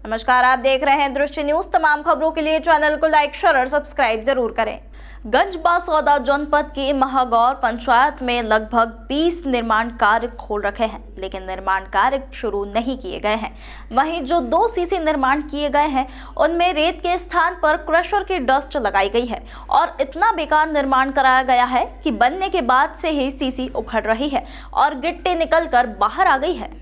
नमस्कार, आप देख रहे हैं दृश्य न्यूज। तमाम खबरों के लिए चैनल को लाइक, शेयर और सब्सक्राइब जरूर करें। गंजबासौदा जनपद की महागौर पंचायत में लगभग 20 निर्माण कार्य खोल रखे हैं, लेकिन निर्माण कार्य शुरू नहीं किए गए हैं। वहीं जो 2 सीसी निर्माण किए गए हैं उनमें रेत के स्थान पर क्रशर की डस्ट लगाई गई है और इतना बेकार निर्माण कराया गया है कि बनने के बाद से ही सीसी उखड़ रही है और गिट्टी निकलकर बाहर आ गई है।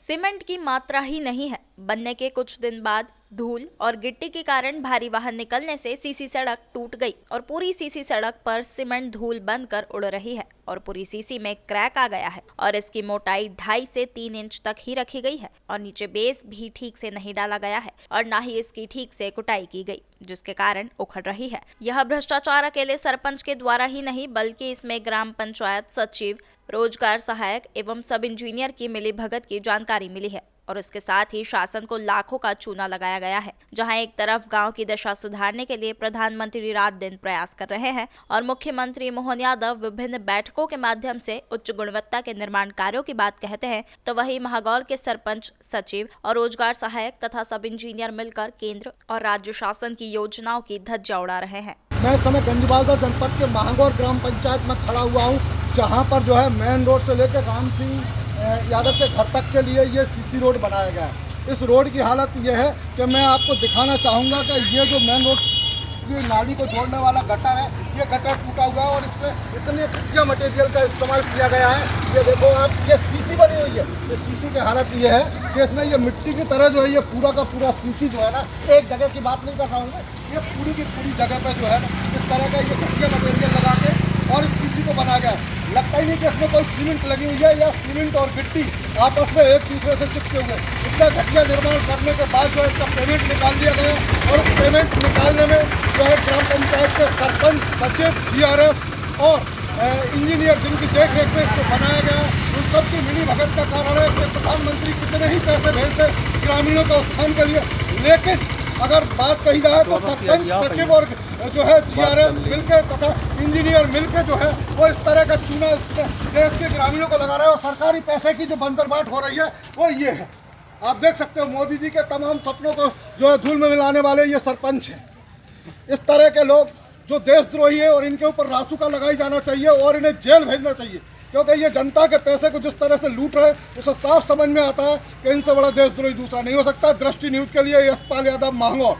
सीमेंट की मात्रा ही नहीं है। बनने के कुछ दिन बाद धूल और गिट्टी के कारण भारी वाहन निकलने से सीसी सड़क टूट गई और पूरी सीसी सड़क पर सीमेंट धूल बनकर उड़ रही है और पूरी सीसी में क्रैक आ गया है और इसकी मोटाई 2.5 से 3 इंच तक ही रखी गई है और नीचे बेस भी ठीक से नहीं डाला गया है और न ही इसकी ठीक से कुटाई की गई, जिसके कारण उखड़ रही है। यह भ्रष्टाचार अकेले सरपंच के द्वारा ही नहीं बल्कि इसमें ग्राम पंचायत सचिव, रोजगार सहायक एवं सब इंजीनियर की मिलीभगत की जानकारी मिली है और इसके साथ ही शासन को लाखों का चूना लगाया गया है। जहां एक तरफ गांव की दशा सुधारने के लिए प्रधानमंत्री रात दिन प्रयास कर रहे हैं और मुख्यमंत्री मोहन यादव विभिन्न बैठकों के माध्यम से उच्च गुणवत्ता के निर्माण कार्यों की बात कहते हैं, तो वहीं महागौर के सरपंच, सचिव और रोजगार सहायक तथा सब इंजीनियर मिलकर केंद्र और राज्य शासन की योजनाओं की धज्जियां उड़ा रहे हैं। मैं इस समय गंजबासौदा जनपद के महागौर ग्राम पंचायत में खड़ा हुआ हूँ, जहाँ पर जो है मेन रोड से लेकर राम सिंह यादव के घर तक के लिए ये सीसी रोड बनाया गया है। इस रोड की हालत ये है कि मैं आपको दिखाना चाहूँगा कि ये जो मेन रोड की नाली को जोड़ने वाला गटर है, ये गटर टूटा हुआ है और इसमें इतने घटिया मटेरियल का इस्तेमाल किया गया है। ये देखो आप, ये सीसी बनी हुई है। इस सीसी की हालत ये है कि इसमें ये मिट्टी की तरह जो है ये पूरा का पूरा सीसी जो है ना, एक जगह की बात नहीं कर रहा हूँ मैं, ये पूरी की पूरी जगह पर जो है ना इस तरह का ये घटिया मटेरियल लगा के और इस सीसी को बना गया है। लगता ही नहीं कि इसमें कोई सीमेंट लगी हुई है या सीमेंट और गिट्टी आपस में एक दूसरे से चिपके हुए। इतना घटिया निर्माण करने के बाद जो है इसका पेमेंट निकाल लिया गया और इस पेमेंट निकालने में जो है ग्राम पंचायत के सरपंच, सचिव, GRS और इंजीनियर जिनकी देख रेख में इसको बनाया गया, उन सब की मिली भगत का कारण है कि प्रधानमंत्री कितने ही पैसे भेजते ग्रामीणों के उत्थान के लिए, लेकिन अगर बात कही जाए तो सरपंच, सचिव और जो है GRS मिलकर तथा इंजीनियर मिलकर जो है वो इस तरह का चूना देश के ग्रामीणों को लगा रहे हैं और सरकारी पैसे की जो बंदरबाट हो रही है वो ये है। आप देख सकते हो मोदी जी के तमाम सपनों को जो है धूल में मिलाने वाले ये सरपंच हैं। इस तरह के लोग जो देशद्रोही है और इनके ऊपर रासुका लगाई जाना चाहिए और इन्हें जेल भेजना चाहिए, क्योंकि ये जनता के पैसे को जिस तरह से लूट रहे हैं उसे साफ समझ में आता है कि इनसे बड़ा देशद्रोही दूसरा नहीं हो सकता। दृष्टि न्यूज के लिए यशपाल यादव, महागौर।